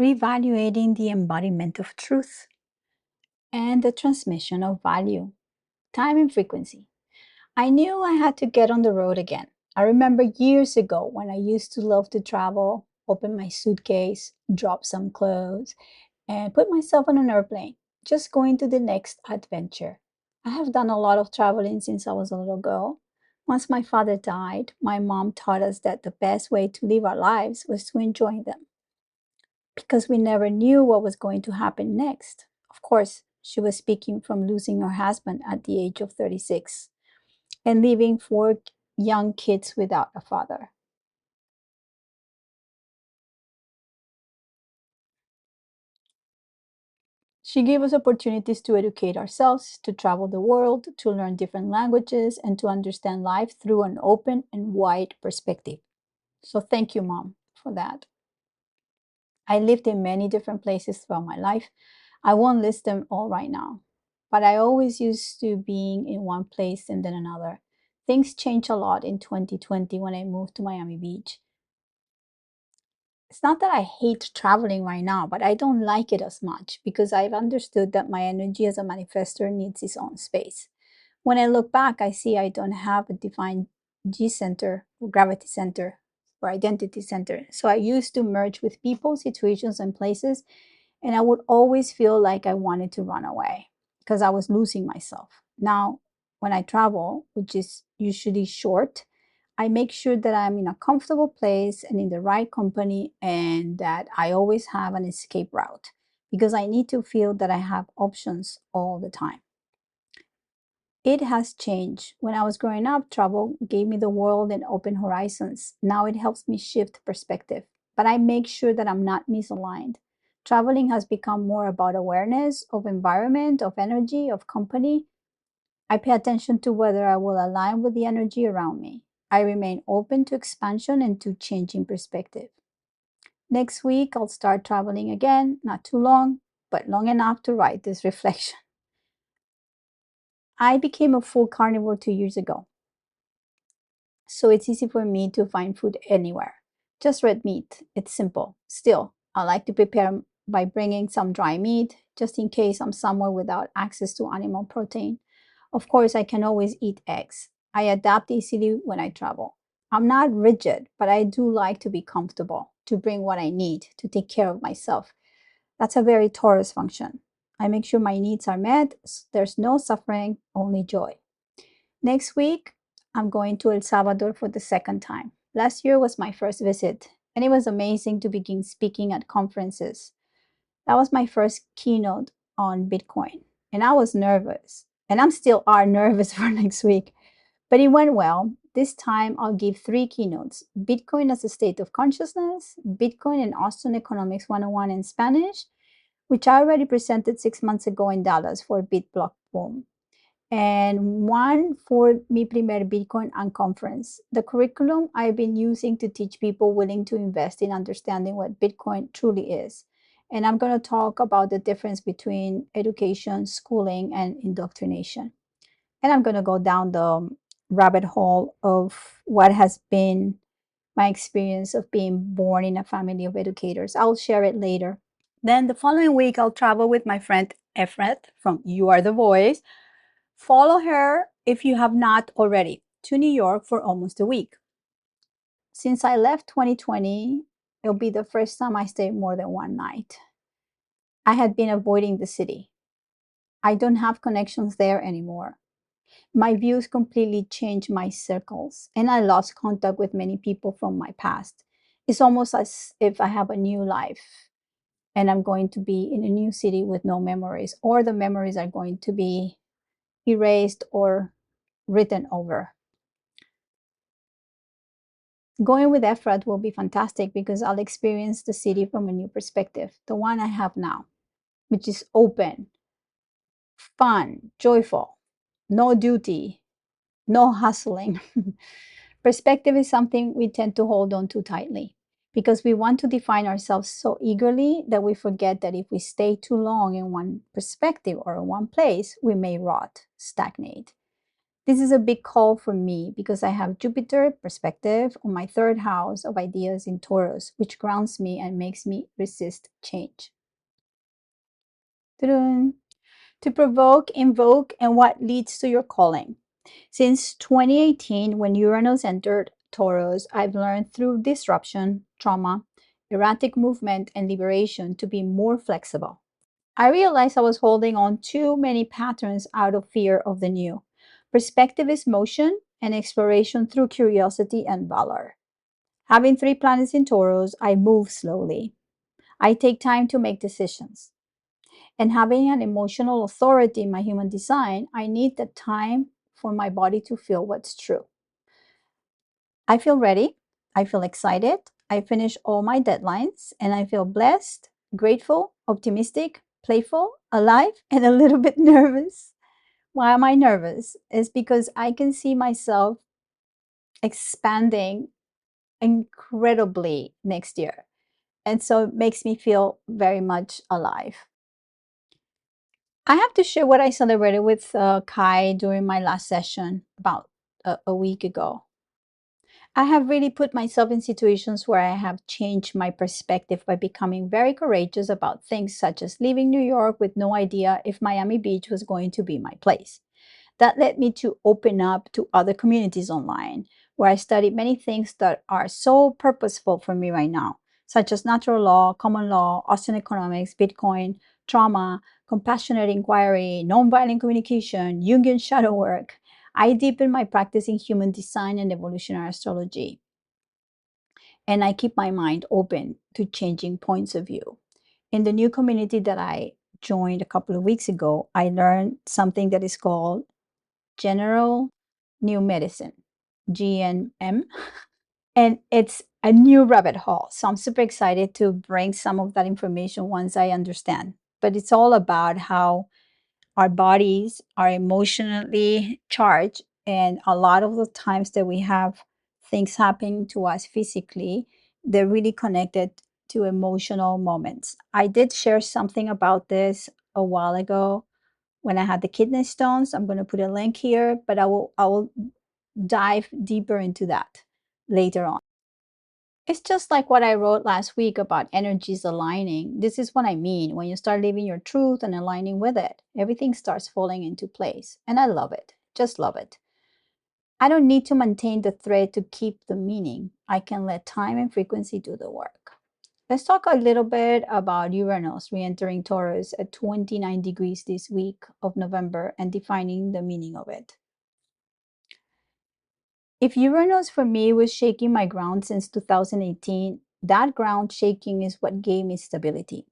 reevaluating the embodiment of truth and the transmission of value, time and frequency. I knew I had to get on the road again. I remember years ago when I used to love to travel, open my suitcase, drop some clothes, and put myself on an airplane, just going to the next adventure. I have done a lot of traveling since I was a little girl. Once my father died, my mom taught us that the best way to live our lives was to enjoy them because we never knew what was going to happen next. Of course, she was speaking from losing her husband at the age of 36 and leaving four young kids without a father. She gave us opportunities to educate ourselves, to travel the world, to learn different languages, and to understand life through an open and wide perspective. So, thank you, Mom, for that. I lived in many different places throughout my life. I won't list them all right now, but I always used to being in one place and then another. Things changed a lot in 2020 when I moved to Miami Beach. It's not that I hate traveling right now, but I don't like it as much because I've understood that my energy as a manifestor needs its own space. When I look back, I see I don't have a defined G center or gravity center or identity center. So I used to merge with people, situations, and places, and I would always feel like I wanted to run away because I was losing myself. Now, when I travel, which is usually short, I make sure that I'm in a comfortable place and in the right company and that I always have an escape route because I need to feel that I have options all the time. It has changed. When I was growing up, travel gave me the world and open horizons. Now it helps me shift perspective, but I make sure that I'm not misaligned. Traveling has become more about awareness of environment, of energy, of company. I pay attention to whether I will align with the energy around me. I remain open to expansion and to changing perspective. Next week, I'll start traveling again, not too long, but long enough to write this reflection. I became a full carnivore 2 years ago, so it's easy for me to find food anywhere. Just red meat, it's simple. Still, I like to prepare by bringing some dry meat, just in case I'm somewhere without access to animal protein. Of course, I can always eat eggs. I adapt easily when I travel. I'm not rigid, but I do like to be comfortable, to bring what I need, to take care of myself. That's a very Taurus function. I make sure my needs are met. There's no suffering, only joy. Next week, I'm going to El Salvador for the second time. Last year was my first visit, and it was amazing to begin speaking at conferences. That was my first keynote on Bitcoin, and I was nervous, and I'm still are nervous for next week, but it went well. This time I'll give three keynotes: Bitcoin as a state of consciousness, Bitcoin and Austrian Economics 101 in Spanish, which I already presented 6 months ago in Dallas for BitBlock Boom, and one for Mi Primer Bitcoin and conference. The curriculum I've been using to teach people willing to invest in understanding what Bitcoin truly is. And I'm going to talk about the difference between education, schooling, and indoctrination. And I'm going to go down the rabbit hole of what has been my experience of being born in a family of educators. I'll share it later. Then the following week, I'll travel with my friend Efret from You Are the Voice. Follow her if you have not already to New York for almost a week. Since I left 2020, it'll be the first time I stayed more than one night. I had been avoiding the city. I don't have connections there anymore. My views completely changed my circles, and I lost contact with many people from my past. It's almost as if I have a new life and I'm going to be in a new city with no memories, or the memories are going to be erased or written over. Going with Efrat will be fantastic because I'll experience the city from a new perspective, the one I have now, which is open, fun, joyful, no duty, no hustling. Perspective is something we tend to hold on too tightly because we want to define ourselves so eagerly that we forget that if we stay too long in one perspective or in one place, we may rot, stagnate. This is a big call for me because I have Jupiter perspective on my third house of ideas in Taurus, which grounds me and makes me resist change. Ta-dun. To provoke, invoke, and what leads to your calling. Since 2018, when Uranus entered Taurus, I've learned through disruption, trauma, erratic movement, and liberation to be more flexible. I realized I was holding on too many patterns out of fear of the new. Perspective is motion and exploration through curiosity and valor. Having three planets in Taurus, I move slowly. I take time to make decisions. And having an emotional authority in my human design, I need the time for my body to feel what's true. I feel ready. I feel excited. I finish all my deadlines and I feel blessed, grateful, optimistic, playful, alive, and a little bit nervous. Why am I nervous? It's because I can see myself expanding incredibly next year. And so it makes me feel very much alive. I have to share what I celebrated with Kai during my last session about a week ago. I have really put myself in situations where I have changed my perspective by becoming very courageous about things such as leaving New York with no idea if Miami Beach was going to be my place. That led me to open up to other communities online, where I studied many things that are so purposeful for me right now, such as natural law, common law, Austrian economics, Bitcoin, trauma, compassionate inquiry, nonviolent communication, Jungian shadow work. I deepen my practice in human design and evolutionary astrology, and I keep my mind open to changing points of view. In the new community that I joined a couple of weeks ago, I learned something that is called General New Medicine, GNM, and it's a new rabbit hole. So I'm super excited to bring some of that information once I understand. But it's all about how our bodies are emotionally charged, and a lot of the times that we have things happening to us physically, they're really connected to emotional moments. I did share something about this a while ago when I had the kidney stones. I'm going to put a link here, but I will dive deeper into that later on. It's just like what I wrote last week about energies aligning. This is what I mean. When you start living your truth and aligning with it, everything starts falling into place. And I love it. Just love it. I don't need to maintain the thread to keep the meaning. I can let time and frequency do the work. Let's talk a little bit about Uranus re-entering Taurus at 29 degrees this week of November and defining the meaning of it. If Uranus for me was shaking my ground since 2018, that ground shaking is what gave me stability.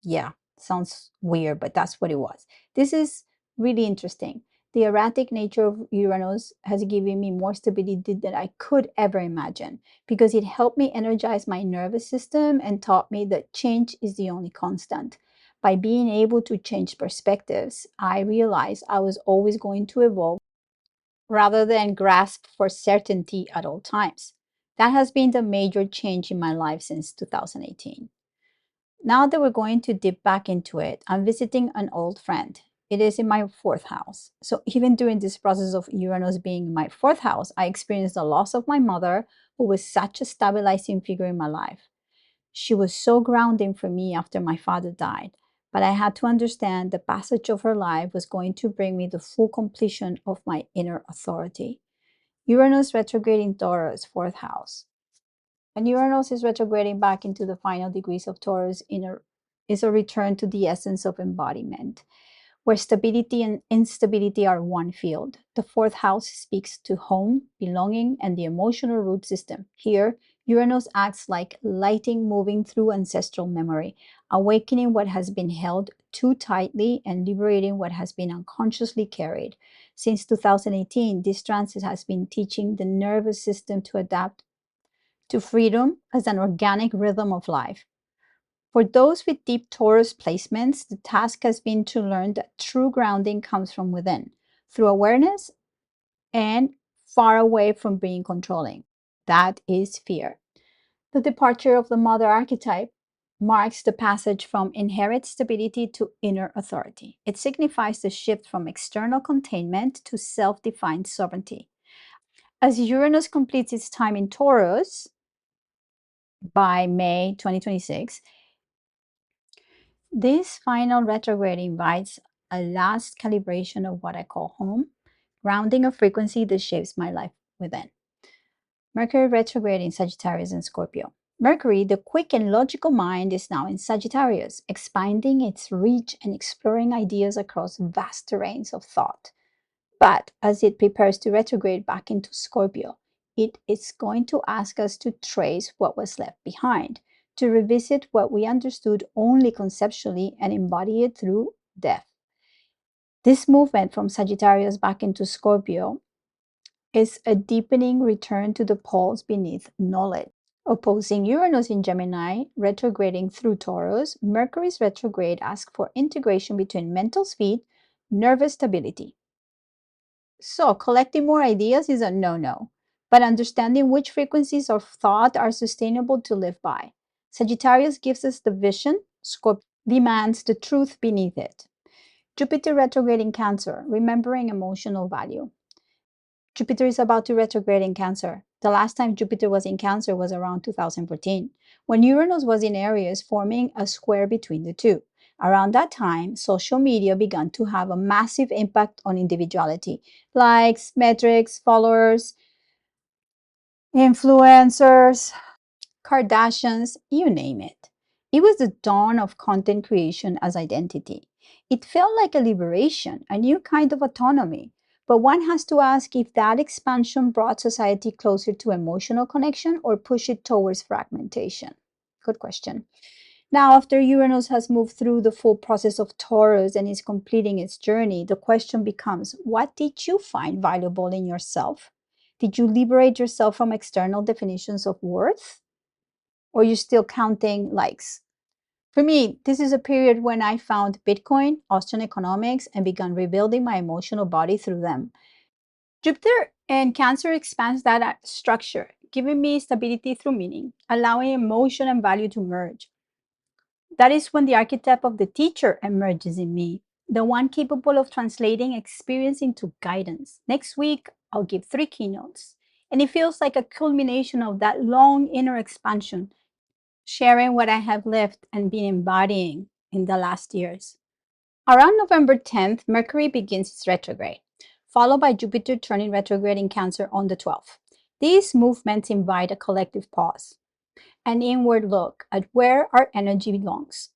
Yeah, sounds weird, but that's what it was. This is really interesting. The erratic nature of Uranus has given me more stability than I could ever imagine because it helped me energize my nervous system and taught me that change is the only constant. By being able to change perspectives, I realized I was always going to evolve rather than grasp for certainty at all times. That has been the major change in my life since 2018. Now that we're going to dip back into it, I'm visiting an old friend. It is in my fourth house. So even during this process of Uranus being in my fourth house, I experienced the loss of my mother, who was such a stabilizing figure in my life. She was so grounding for me after my father died, but I had to understand the passage of her life was going to bring me the full completion of my inner authority. Uranus retrograde in Taurus, fourth house. When Uranus is retrograding back into the final degrees of Taurus, is a return to the essence of embodiment, where stability and instability are one field. The fourth house speaks to home, belonging, and the emotional root system. Here, Uranus acts like lighting moving through ancestral memory, awakening what has been held too tightly and liberating what has been unconsciously carried. Since 2018, this transit has been teaching the nervous system to adapt to freedom as an organic rhythm of life. For those with deep Taurus placements, the task has been to learn that true grounding comes from within, through awareness and far away from being controlling. That is fear. The departure of the mother archetype marks the passage from inherent stability to inner authority. It signifies the shift from external containment to self defined sovereignty. As Uranus completes its time in Taurus by May 2026, this final retrograde invites a last calibration of what I call home, grounding a frequency that shapes my life within. Mercury retrograde in Sagittarius and Scorpio. Mercury, the quick and logical mind, is now in Sagittarius, expanding its reach and exploring ideas across vast terrains of thought. But as it prepares to retrograde back into Scorpio, it is going to ask us to trace what was left behind, to revisit what we understood only conceptually and embody it through death. This movement from Sagittarius back into Scorpio is a deepening return to the poles beneath knowledge. Opposing Uranus in Gemini, retrograding through Taurus, Mercury's retrograde asks for integration between mental speed, nervous stability. So, collecting more ideas is a no-no, but understanding which frequencies of thought are sustainable to live by. Sagittarius gives us the vision, Scorpio demands the truth beneath it. Jupiter retrograde in Cancer, remembering emotional value. Jupiter is about to retrograde in Cancer. The last time Jupiter was in Cancer was around 2014, when Uranus was in Aries, forming a square between the two. Around that time, social media began to have a massive impact on individuality. Likes, metrics, followers, influencers, Kardashians, you name it. It was the dawn of content creation as identity. It felt like a liberation, a new kind of autonomy. But one has to ask if that expansion brought society closer to emotional connection or pushed it towards fragmentation. Good question. Now, after Uranus has moved through the full process of Taurus and is completing its journey, the question becomes, what did you find valuable in yourself? Did you liberate yourself from external definitions of worth? Or are you still counting likes? For me, this is a period when I found Bitcoin, Austrian economics, and began rebuilding my emotional body through them. Jupiter and Cancer expands that structure, giving me stability through meaning, allowing emotion and value to merge. That is when the archetype of the teacher emerges in me, the one capable of translating experience into guidance. Next week, I'll give 3 keynotes, and it feels like a culmination of that long inner expansion, sharing what I have lived and been embodying in the last years. Around November 10th, Mercury begins its retrograde, followed by Jupiter turning retrograde in Cancer on the 12th. These movements invite a collective pause, an inward look at where our energy belongs.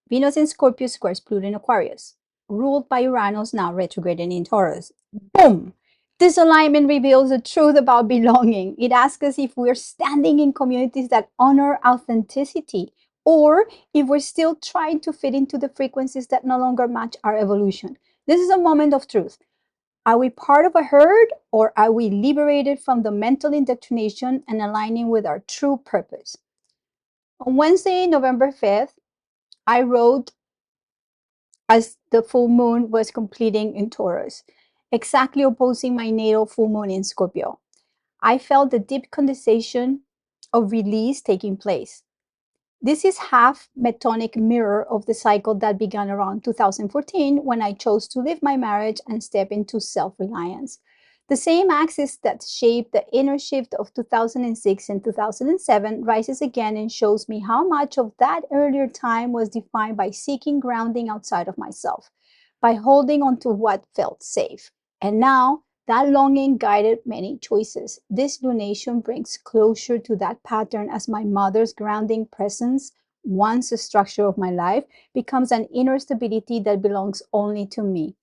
Venus in Scorpio squares Pluto in Aquarius, ruled by Uranus now retrograding in Taurus. Boom! This alignment reveals the truth about belonging. It asks us if we're standing in communities that honor authenticity or if we're still trying to fit into the frequencies that no longer match our evolution. This is a moment of truth. Are we part of a herd or are we liberated from the mental indoctrination and aligning with our true purpose? On Wednesday, November 5th, I wrote as the full moon was completing in Taurus, exactly opposing my natal full moon in Scorpio. I felt the deep condensation of release taking place. This is half metonic mirror of the cycle that began around 2014 when I chose to leave my marriage and step into self-reliance. The same axis that shaped the inner shift of 2006 and 2007 rises again and shows me how much of that earlier time was defined by seeking grounding outside of myself, by holding on to what felt safe. And now, that longing guided many choices. This lunation brings closure to that pattern as my mother's grounding presence, once a structure of my life, becomes an inner stability that belongs only to me.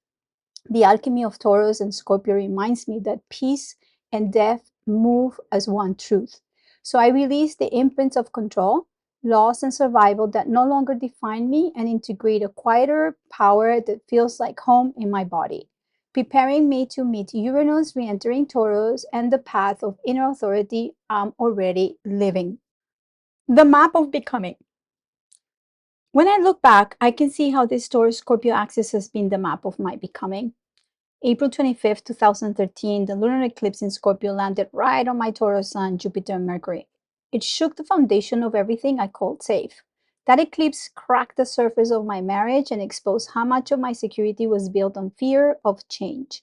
The alchemy of Taurus and Scorpio reminds me that peace and death move as one truth. So I release the imprints of control, loss, and survival that no longer define me and integrate a quieter power that feels like home in my body, preparing me to meet Uranus re-entering Taurus and the path of inner authority I'm already living. The map of becoming. When I look back, I can see how this Taurus Scorpio axis has been the map of my becoming. April 25th, 2013, the lunar eclipse in Scorpio landed right on my Taurus sun, Jupiter, and Mercury. It shook the foundation of everything I called safe. That eclipse cracked the surface of my marriage and exposed how much of my security was built on fear of change.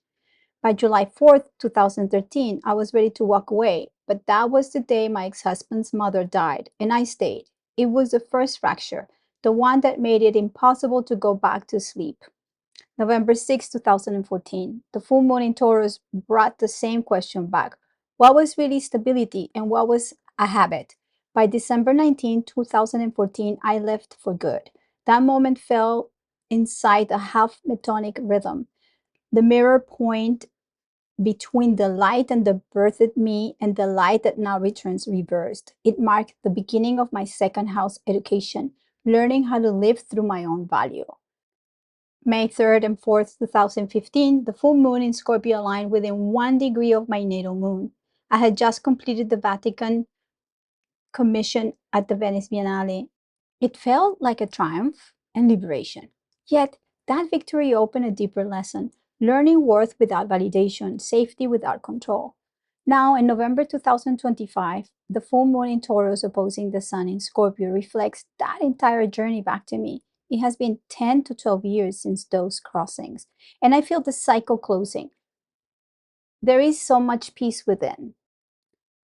By July 4th, 2013, I was ready to walk away, but that was the day my ex husband's mother died, and I stayed. It was the first fracture, the one that made it impossible to go back to sleep. November 6, 2014, the full moon in Taurus brought the same question back. What was really stability and what was a habit? By December 19, 2014, I left for good. That moment fell inside a half metonic rhythm. The mirror point between the light and the birthed me and the light that now returns reversed. It marked the beginning of my second house education, learning how to live through my own value. May 3rd and 4th, 2015, the full moon in Scorpio aligned within 1 degree of my natal moon. I had just completed the Vatican commission at the Venice Biennale. It felt like a triumph and liberation. Yet, that victory opened a deeper lesson, learning worth without validation, safety without control. Now, in November 2025, the full moon in Taurus opposing the sun in Scorpio reflects that entire journey back to me. It has been 10 to 12 years since those crossings, and I feel the cycle closing. There is so much peace within.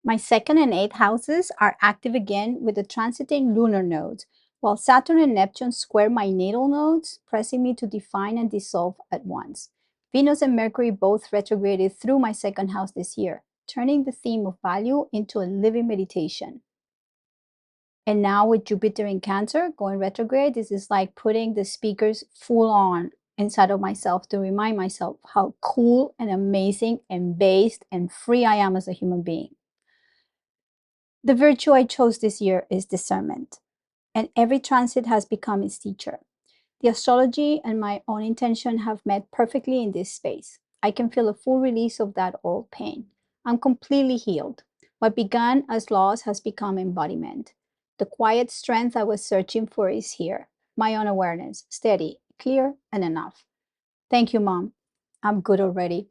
My second and eighth houses are active again with the transiting lunar nodes, while Saturn and Neptune square my natal nodes, pressing me to define and dissolve at once. Venus and Mercury both retrograded through my second house this year, turning the theme of value into a living meditation. And now with Jupiter in Cancer going retrograde, this is like putting the speakers full on inside of myself to remind myself how cool and amazing and based and free I am as a human being. The virtue I chose this year is discernment, and every transit has become its teacher. The astrology and my own intention have met perfectly in this space. I can feel a full release of that old pain. I'm completely healed. What began as loss has become embodiment. The quiet strength I was searching for is here. My own awareness, steady, clear, and enough. Thank you, Mom. I'm good already.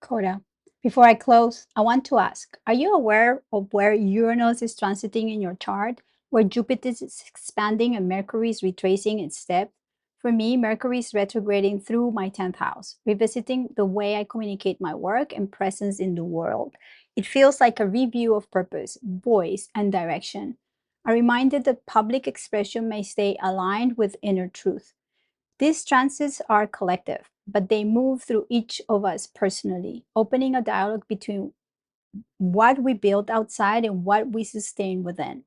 Coda. Before I close, I want to ask, are you aware of where Uranus is transiting in your chart, where Jupiter is expanding and Mercury is retracing its step? For me, Mercury is retrograding through my 10th house, revisiting the way I communicate my work and presence in the world. It feels like a review of purpose, voice, and direction. A reminder that public expression may stay aligned with inner truth. These transits are collective, but they move through each of us personally, opening a dialogue between what we build outside and what we sustain within.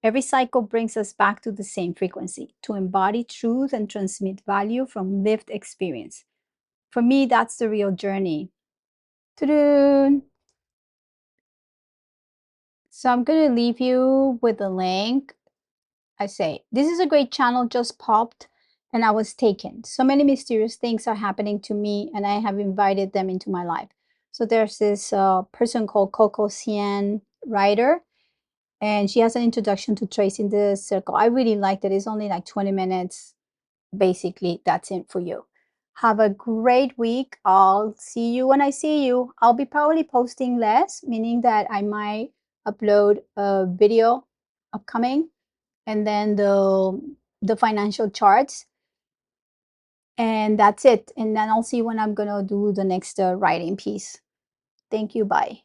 Every cycle brings us back to the same frequency, to embody truth and transmit value from lived experience. For me, that's the real journey. Ta-da! So I'm going to leave you with a link. I say, this is a great channel, just popped, and I was taken. So many mysterious things are happening to me, and I have invited them into my life. So there's this person called Coco Cien writer, and she has an introduction to tracing the circle. I really liked it. It's only like 20 minutes. Basically, that's it for you. Have a great week. I'll see you when I see you. I'll be probably posting less, meaning that I might upload a video upcoming, and then the financial charts, and that's it. And then I'll see when I'm gonna do the next writing piece. Thank you. Bye.